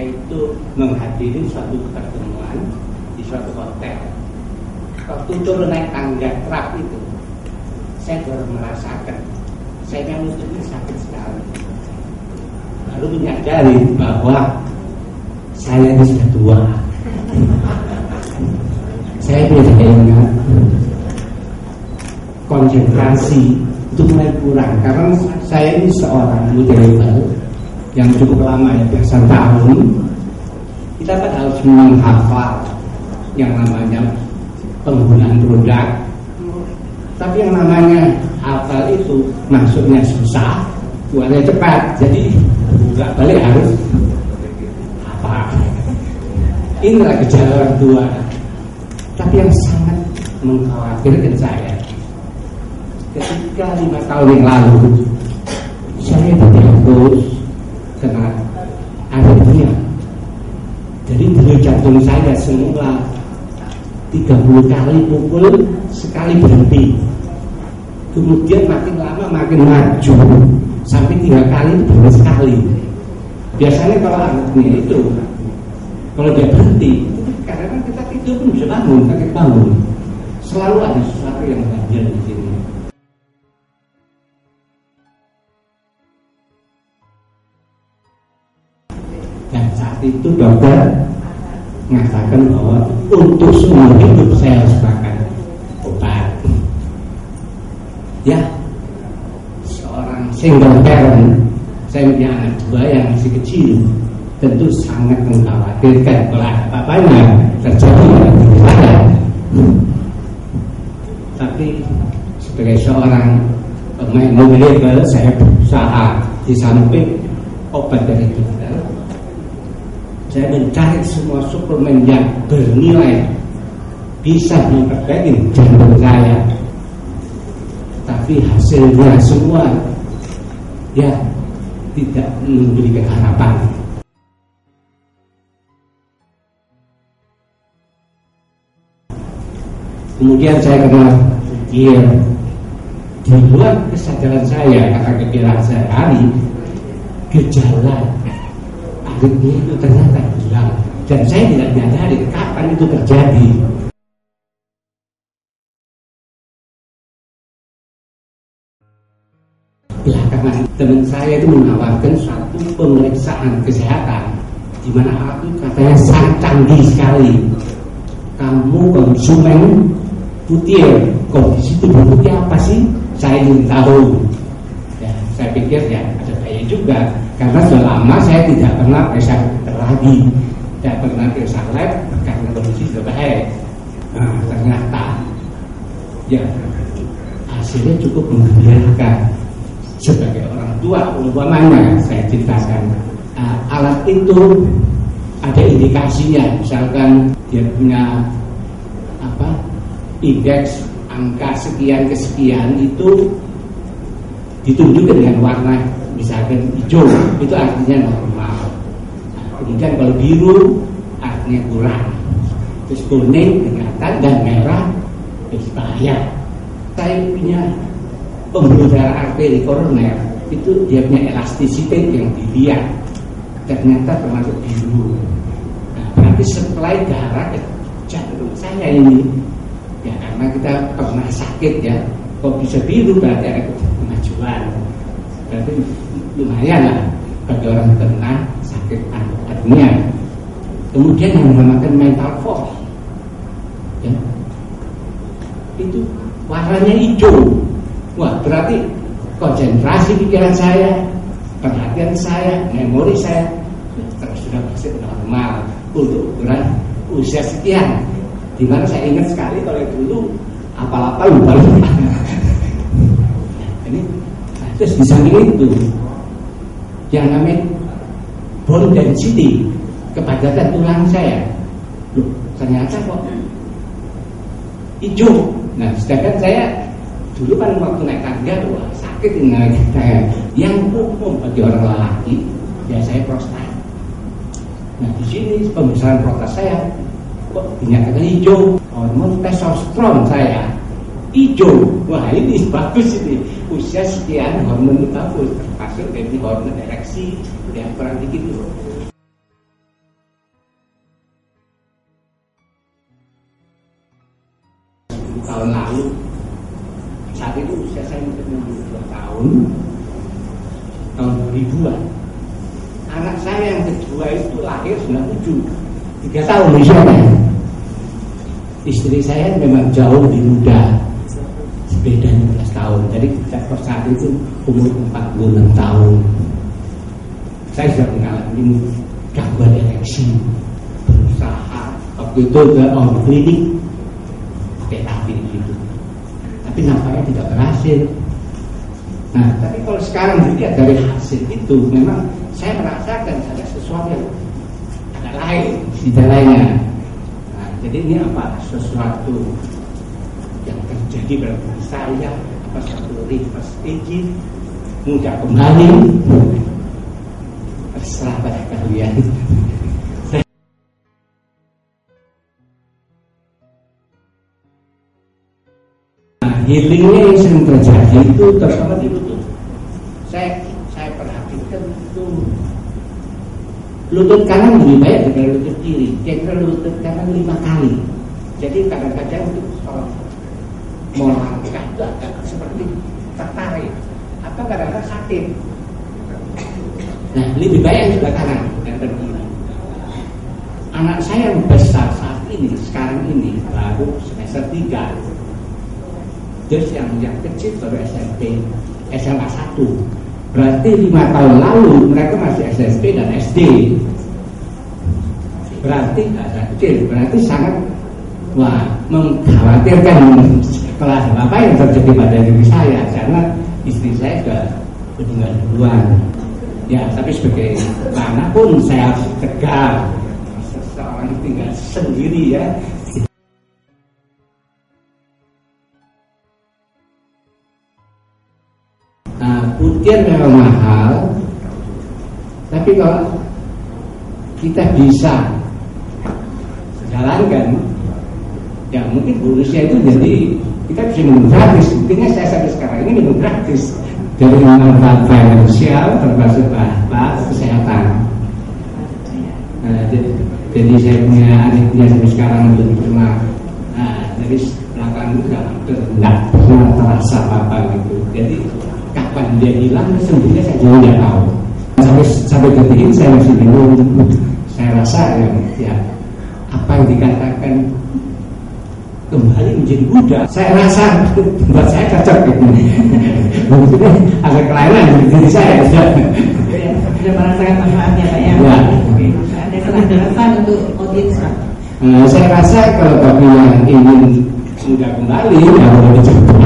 itu menghadiri suatu pertemuan di suatu hotel. Waktu turun naik tangga trap itu, saya baru merasakan saya lututnya sakit sekali. Baru menyadari bahwa saya ini sudah tua. Saya tidak ingat, konsentrasi itu mulai kurang karena saya ini seorang multi-level yang cukup lama ya, belasan tahun. Kita kan harus menghafal yang namanya penggunaan produk, tapi yang namanya hafal itu masuknya susah, keluarnya cepat, jadi nggak balik harus apa. Inilah gejala orang tua. Tapi yang sangat mengkhawatirkan saya, ketika 5 tahun yang lalu saya didiagnos kena aritmia. Jadi denyut jantung saya semula 30 kali pukul, sekali berhenti. Kemudian makin lama makin maju, sampai 3 kali itu berhenti sekali. Biasanya kalau aritmia itu, kalau dia berhenti, karena kan kita tidur pun bisa bangun, kaget bangun. Selalu ada sesuatu yang ganjil di sini. Dan saat itu dokter mengatakan bahwa untuk seumur hidup saya harus makan obat. Ya, seorang single parent, saya punya anak 2 yang masih kecil, tentu sangat mengkhawatirkan kalau ada apa-apanya terjadi pada saya. Tapi sebagai seorang pemain mobil, saya berusaha di samping obat dari dokter, saya mencari semua suplemen yang bernilai bisa memperbaiki jantung saya. Tapi hasilnya semua ya tidak memberikan harapan. Kemudian saya kenal pikir di luar kesadaran saya, kata kepikiran saya hari, gejala aritmia itu ternyata hilang dan saya tidak menyadari kapan itu terjadi. Belakangan teman saya itu menawarkan suatu pemeriksaan kesehatan di mana alat itu katanya sangat canggih sekali. Kamu konsumen putih, kondisi tubuh putih apa sih? Saya ingin tahu. Ya, saya pikir ya ada baiknya juga, karena sudah lama saya tidak pernah periksa lagi, tidak pernah periksa lab karena kondisi sudah baik. Nah, ternyata ya hasilnya cukup menggembirakan. Sebagai orang tua, umpamanya saya ceritakan, alat itu ada indikasinya, misalkan dia punya indeks angka sekian ke sekian itu ditunjukkan dengan warna misalkan hijau, itu artinya normal. Kemudian kalau biru artinya kurang, terus kuning kelihatan dan merah bahaya. Saya punya pembuluh darah arteri koroner itu dia punya elastisitas yang dilihat ternyata termasuk biru. Nah, berarti supply darah ke jantung saya ini ya, karena kita pernah sakit ya, kok bisa biru berarti ada kemajuan. Berarti lumayan lah bagi orang kena sakit aritmia. Kemudian yang dinamakan mental force ya, itu warnanya hijau. Wah, berarti konsentrasi pikiran saya, perhatian saya, memori saya sudah masih normal untuk ukuran usia sekian. Dimana saya ingat sekali kalau dulu apa-apa lupa-lupa. Ini terus di samping itu yang namanya bone density, kepadatan tulang saya, loh, ternyata kok hijau. Nah, sedangkan saya dulu kan waktu naik tangga, wah sakit ini kita. Yang umum bagi orang lelaki biasanya prostat. Nah, di sini pembesaran prostat saya kok dinyatakan hijau, hormon testosteron saya hijau. Wah, ini bagus ini, usia sekian hormon itu bagus, termasuk dari hormon ereksi yang kurang dikit. tahun lalu. Saat itu usia saya mungkin 62 tahun, tahun 2000-an. Anak saya yang kedua itu lahir 97, 3 tahun usianya. Istri saya memang jauh lebih muda, beda 16 tahun. Jadi saat itu umur 46 tahun. Saya sudah mengalami gangguan ereksi, berusaha waktu itu ke klinik pakai tabir gitu, tapi nampaknya tidak berhasil. Nah, tapi kalau sekarang dilihat dari hasil itu, memang saya merasakan ada sesuatu yang agak lain di dalamnya. Nah, jadi ini apa? Sesuatu yang terjadi dalam diri saya, apa satu reverse aging, mudah kembali. Terserah pada kalian. Nah, healingnya yang sering terjadi itu terutama di lutut. Saya perhatikan itu lutut kanan lebih baik daripada lutut kiri. Kira lutut kanan 5 kali. Jadi kadang-kadang itu mau langkah itu agak seperti tertarik atau kadang-kadang sakit. Nah, lebih baik yang sebelah kanan daripada kiri. Anak saya yang besar saat ini, sekarang ini baru semester 3. Terus yang kecil baru SMP, SMA 1. Berarti 5 tahun lalu mereka masih SMP dan SD. Berarti kecil, berarti sangat mengkhawatirkan kelas apa yang terjadi pada diri saya, karena istri saya sudah meninggal duluan. Ya, tapi sebagai mana pun saya harus tegar. Seseorang tinggal sendiri ya. Nah, putir memang mahal, tapi kalau kita bisa jalankan, ya mungkin bonusnya itu jadi kita bisa minum gratis. Buktinya saya sampai sekarang ini minum gratis. Dari manfaat finansial termasuk kesehatan. Nah, jadi saya punya adiknya sampai sekarang belum pernah. Nah, jadi belakang itu nggak pernah terasa apa gitu. Jadi kapan dia hilang sendirinya saya juga tidak tahu. Sampai detik ini saya masih bingung. Saya rasa ya apa yang dikatakan kembali menjadi Buddha, saya rasa buat saya cocok gitu. Maksudnya agak kelainan di diri saya. Sudah merasakan manfaatnya Pak ya. Ada penjelasan untuk audiens Pak. Saya rasa kalau bagi yang ingin sudah kembali, ya boleh dicoba